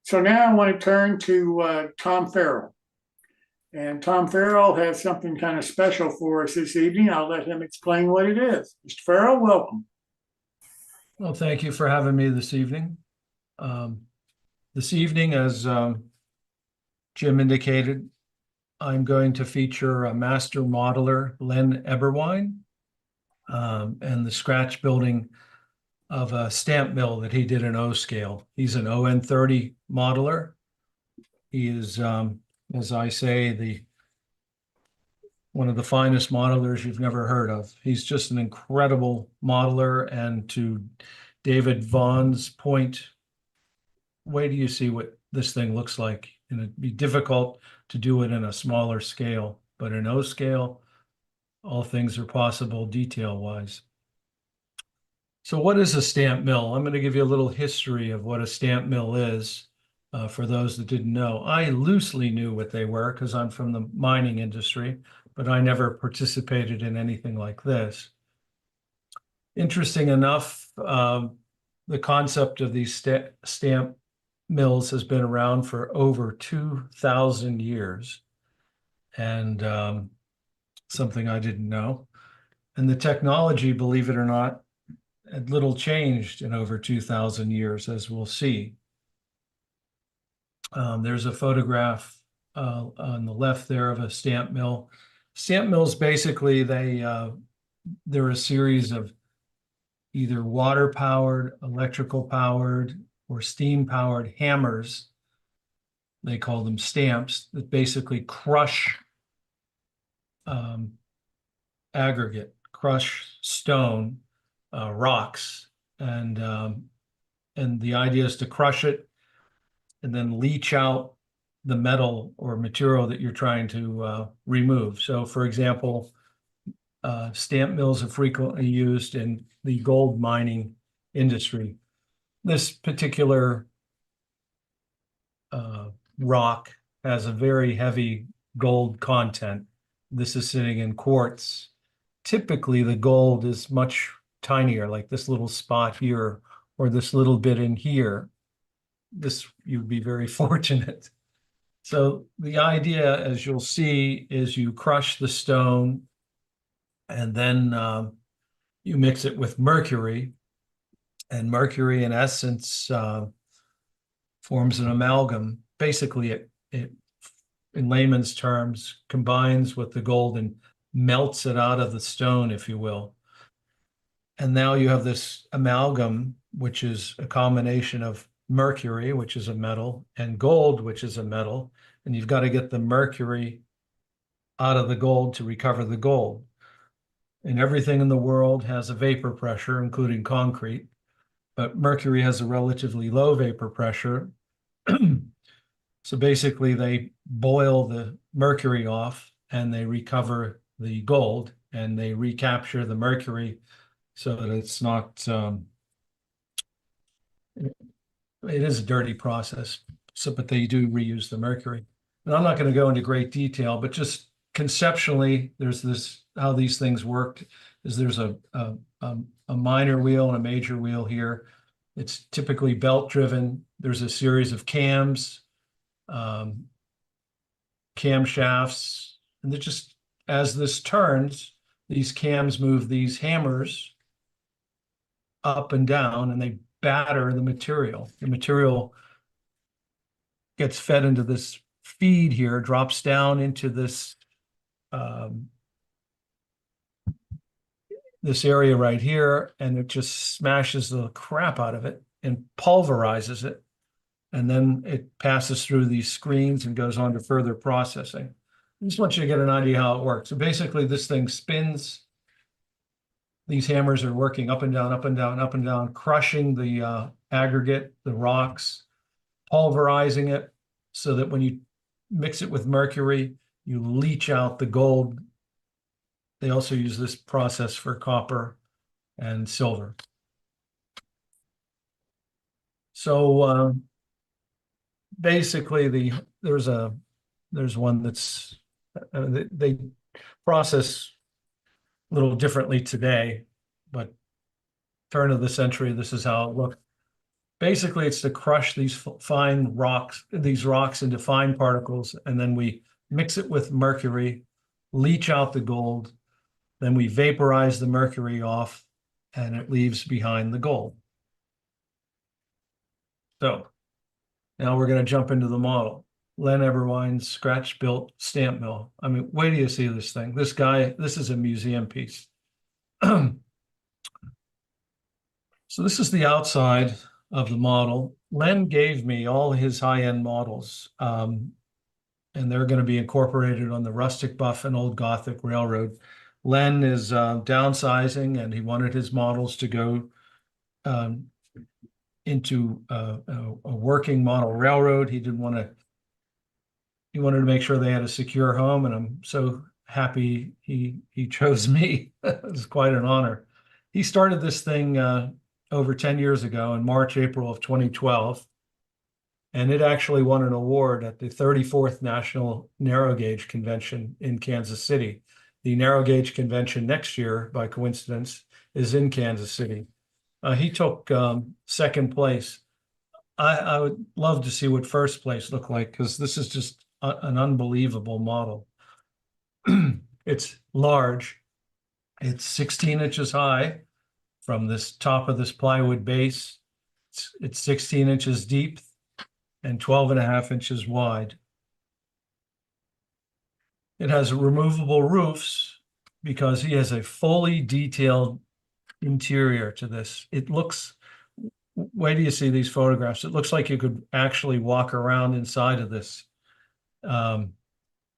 So now I want to turn to Tom Farrell. And Tom Farrell has something kind of special for us this evening. I'll let him explain what it is. Mr. Farrell, welcome. Well, thank you for having me this evening. This evening, as Jim indicated, I'm going to feature a master modeler, Len Eberwein, and the scratch building of a stamp mill that he did in O scale. He's an On30 modeler. He is, as I say, one of the finest modelers you've never heard of. He's just an incredible modeler. And to David Vaughn's point, wait till you see what this thing looks like. And it'd be difficult to do it in a smaller scale, but in O scale, all things are possible detail-wise. So what is a stamp mill? I'm going to give you a little history of what a stamp mill is for those that didn't know. I loosely knew what they were because I'm from the mining industry, but I never participated in anything like this. Interesting enough, the concept of these stamp mills has been around for over 2,000 years, and something I didn't know. And the technology, believe it or not, had little changed in over 2,000 years, as we'll see. There's a photograph on the left there of a stamp mill. Stamp mills, basically, they're a series of either water-powered, electrical-powered, or steam-powered hammers. They call them stamps that basically crush aggregate, crush stone, rocks, and the idea is to crush it and then leach out the metal or material that you're trying to remove. So, for example, stamp mills are frequently used in the gold mining industry. This particular rock has a very heavy gold content. This is sitting in quartz. Typically, the gold is much tinier, like this little spot here, or this little bit in here. This, you'd be very fortunate. So the idea, as you'll see, is you crush the stone and then you mix it with mercury. And mercury, in essence, forms an amalgam. Basically, it, in layman's terms, combines with the gold and melts it out of the stone, if you will. And now you have this amalgam, which is a combination of mercury, which is a metal, and gold, which is a metal. And you've got to get the mercury out of the gold to recover the gold. And everything in the world has a vapor pressure, including concrete, but mercury has a relatively low vapor pressure. So basically, they boil the mercury off and they recover the gold and they recapture the mercury so that it's not, it is a dirty process, so, but they do reuse the mercury. And I'm not going to go into great detail, but just conceptually, there's this, how these things work is there's a minor wheel and a major wheel here. It's typically belt driven. There's a series of cams, camshafts, and they're just, as this turns, these cams move these hammers up and down and they batter the material. The material gets fed into this feed here, drops down into this this area right here, and it just smashes the crap out of it and pulverizes it. And then it passes through these screens and goes on to further processing. I just want you to get an idea how it works. So basically, this thing spins. These hammers are working up and down, up and down, up and down, crushing the aggregate, the rocks, pulverizing it so that when you mix it with mercury, you leach out the gold. They also use this process for copper and silver. So basically, there's one that's they process a little differently today, but turn of the century, this is how it looked. Basically, it's to crush these fine rocks, these rocks into fine particles, and then we mix it with mercury, leach out the gold, then we vaporize the mercury off, and it leaves behind the gold. So now we're going to jump into the model. Len Eberwein's scratch-built stamp mill. I mean, wait till you see this thing. This guy, this is a museum piece. So this is the outside of the model. Len gave me all his high-end models, and they're going to be incorporated on the Rustic Buff and Old Gothic Railroad. Len is downsizing, and he wanted his models to go into a working model railroad. He didn't want to. He wanted to make sure they had a secure home, and I'm so happy he chose me. It was quite an honor. He started this thing over 10 years ago in March, April of 2012. And it actually won an award at the 34th National Narrow Gauge Convention in Kansas City. The Narrow Gauge Convention next year, by coincidence, is in Kansas City. He took second place. I would love to see what first place looked like, because this is just an unbelievable model. It's large. It's 16 inches high from this top of this plywood base. It's 16 inches deep and 12.5 inches wide. It has removable roofs because he has a fully detailed interior to this. It looks, wait till you see these photographs. It looks like you could actually walk around inside of this.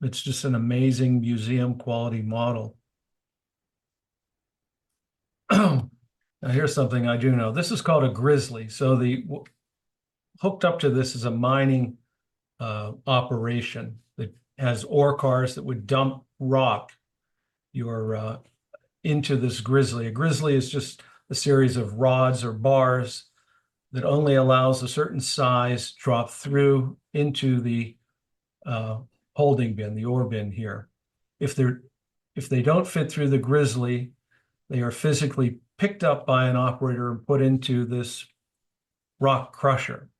It's just an amazing museum quality model. Now here's something I do know. This is called a grizzly. So the hooked up to this is a mining operation that has ore cars that would dump rock into this grizzly. A grizzly is just a series of rods or bars that only allows a certain size drop through into the holding bin, the ore bin here. If they don't fit through the grizzly, they are physically picked up by an operator and put into this rock crusher.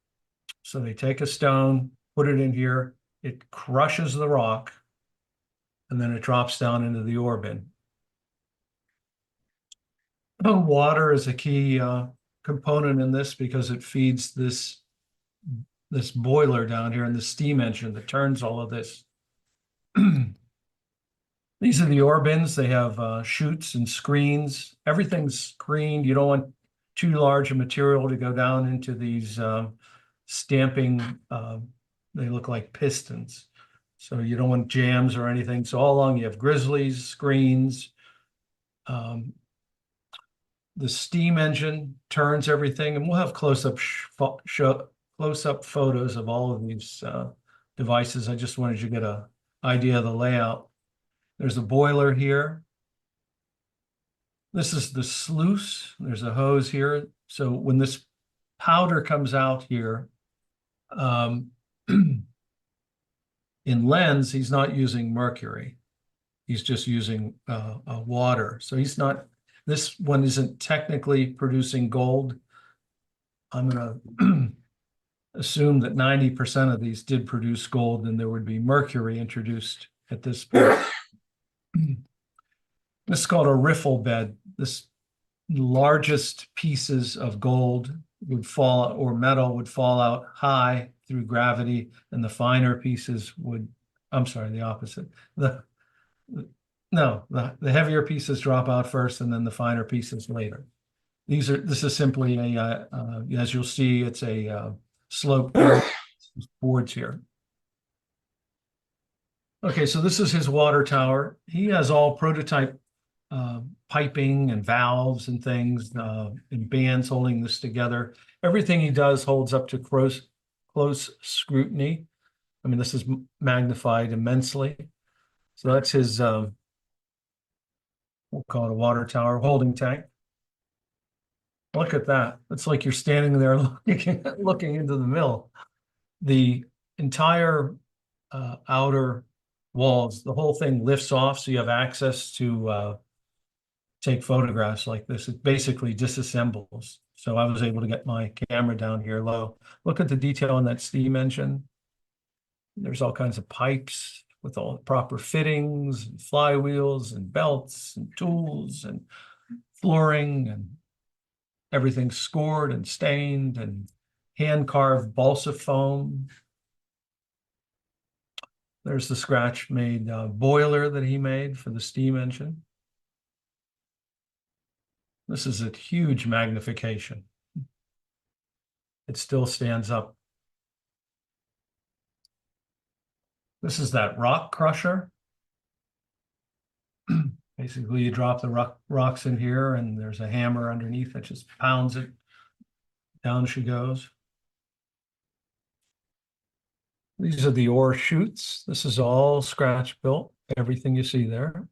So they take a stone, put it in here, it crushes the rock, and then it drops down into the ore bin. Water is a key component in this because it feeds this boiler down here and the steam engine that turns all of this. These are the ore bins. They have chutes and screens. Everything's screened. You don't want too large a material to go down into these stamping. They look like pistons. So you don't want jams or anything. So all along you have grizzlies, screens. The steam engine turns everything, and we'll have close-up photos of all of these devices. I just wanted you to get an idea of the layout. There's a boiler here. This is the sluice. There's a hose here. So when this powder comes out here, in Len's, he's not using mercury. He's just using water. So this one isn't technically producing gold. I'm going to assume that 90% of these did produce gold, and there would be mercury introduced at this point. This is called a riffle bed. This largest pieces of gold would fall, or metal would fall out high through gravity, and the finer pieces would, I'm sorry, the opposite. The heavier pieces drop out first, and then the finer pieces later. This is simply as you'll see, it's a slope boards here. Okay, so this is his water tower. He has all prototype piping and valves and things, and bands holding this together. Everything he does holds up to close scrutiny. I mean, this is magnified immensely. So that's his, we'll call it a water tower holding tank. Look at that. It's like you're standing there looking into the mill. The entire outer walls, the whole thing lifts off, so you have access to take photographs like this. It basically disassembles. So I was able to get my camera down here low. Look at the detail on that steam engine. There's all kinds of pipes with all the proper fittings, and flywheels and belts and tools and flooring, and everything scored and stained, and hand-carved balsa foam. There's the scratch-made boiler that he made for the steam engine. This is a huge magnification. It still stands up. This is that rock crusher. Basically, you drop the rocks in here, and there's a hammer underneath that just pounds it. Down she goes. These are the ore chutes. This is all scratch built, everything you see there.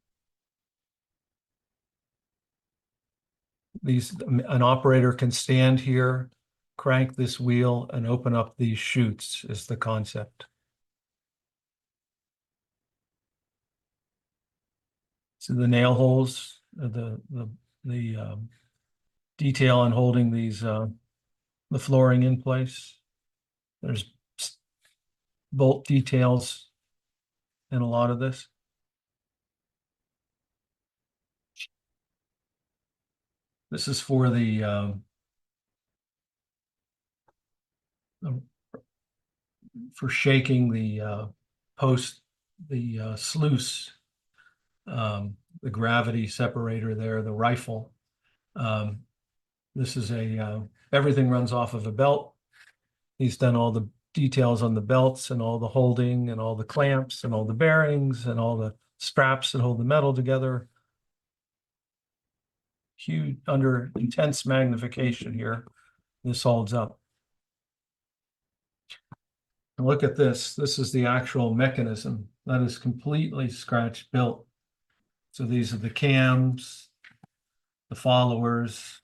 An operator can stand here, crank this wheel, and open up these chutes is the concept. So the nail holes, the detail on holding these the flooring in place. There's bolt details in a lot of this. This is for for shaking the sluice, the gravity separator there, the rifle. This is everything runs off of a belt. He's done all the details on the belts and all the holding and all the clamps and all the bearings and all the straps that hold the metal together. Huge, under intense magnification here, this holds up. And look at this. This is the actual mechanism that is completely scratch built. So these are the cams, the followers,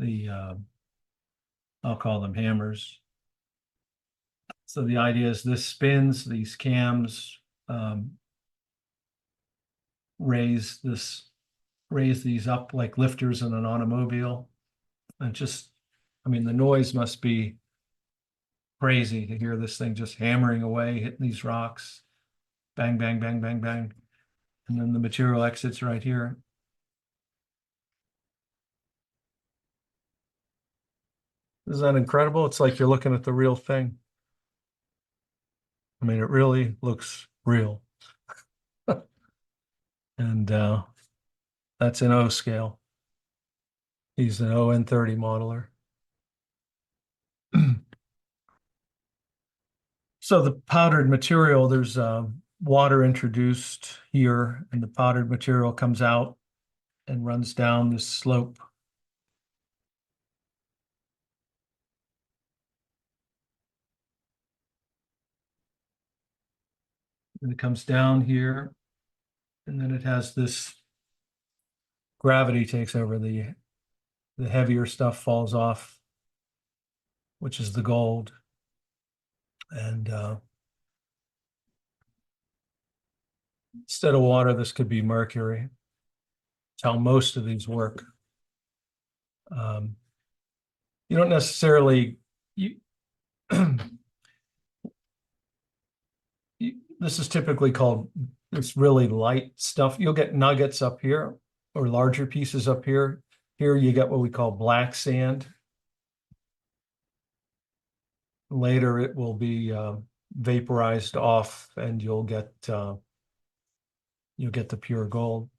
I'll call them hammers. So the idea is this spins, these cams raise these up like lifters in an automobile. And just, I mean, the noise must be crazy to hear this thing just hammering away, hitting these rocks. Bang, bang, bang, bang, bang. And then the material exits right here. Isn't that incredible? It's like you're looking at the real thing. I mean, it really looks real. And that's an O scale. He's an On30 modeler. So the powdered material, there's water introduced here, and the powdered material comes out and runs down this slope. And it comes down here, and then it has this gravity takes over, the heavier stuff falls off, which is the gold. And instead of water, this could be mercury. It's how most of these work. You don't necessarily, this is typically called, it's really light stuff. You'll get nuggets up here or larger pieces up here. Here you get what we call black sand. Later it will be vaporized off, and you'll get the pure gold.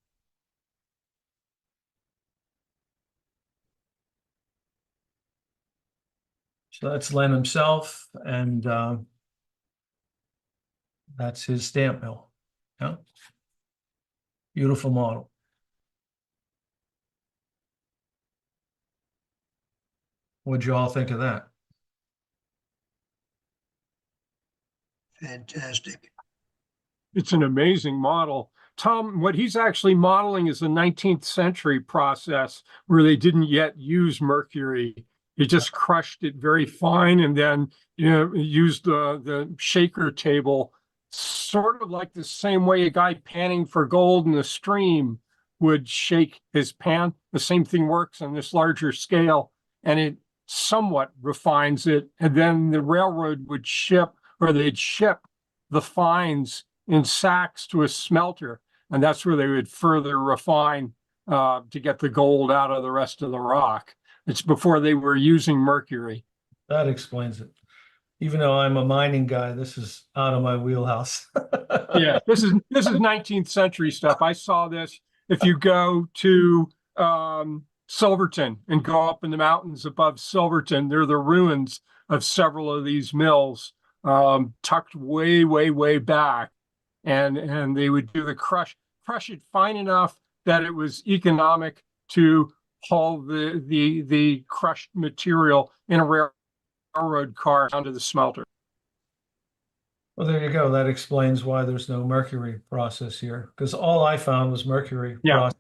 So that's Len himself, and that's his stamp mill. Yeah. Beautiful model. What'd you all think of that? Fantastic. It's an amazing model. Tom, what he's actually modeling is a 19th century process where they didn't yet use mercury. He just crushed it very fine and then, used the shaker table, sort of like the same way a guy panning for gold in a stream would shake his pan. The same thing works on this larger scale. and it somewhat refines it. And then the railroad would ship, or they'd ship the fines in sacks to a smelter. And that's where they would further refine to get the gold out of the rest of the rock. It's before they were using mercury. That explains it. Even though I'm a mining guy, this is out of my wheelhouse. Yeah, this is 19th century stuff. I saw this. If you go to Silverton and go up in the mountains above Silverton, there are the ruins of several of these mills tucked way back, and they would do the crush it fine enough that it was economic to haul the crushed material in a railroad car down to the smelter. Well, there you go. That explains why there's no mercury process here, because all I found was mercury process.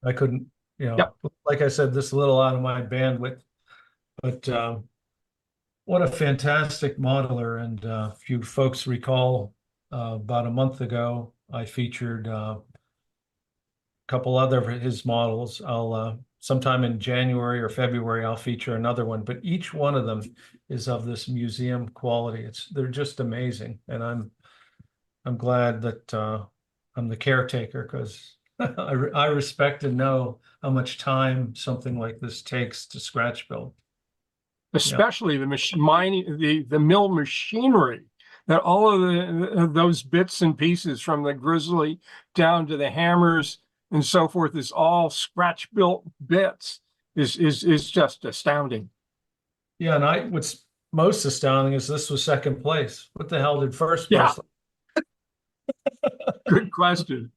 I couldn't, like I said, this is a little out of my bandwidth, but what a fantastic modeler. And if you folks recall, about a month ago, I featured a couple other of his models. I'll sometime in January or February, I'll feature another one, but each one of them is of this museum quality. They're just amazing. And I'm glad that I'm the caretaker, because I respect and know how much time something like this takes to scratch build. Especially the mill machinery, that all of those bits and pieces from the grizzly down to the hammers and so forth is all scratch built bits is just astounding. Yeah, and what's most astounding is this was second place. What the hell did first place? Good question.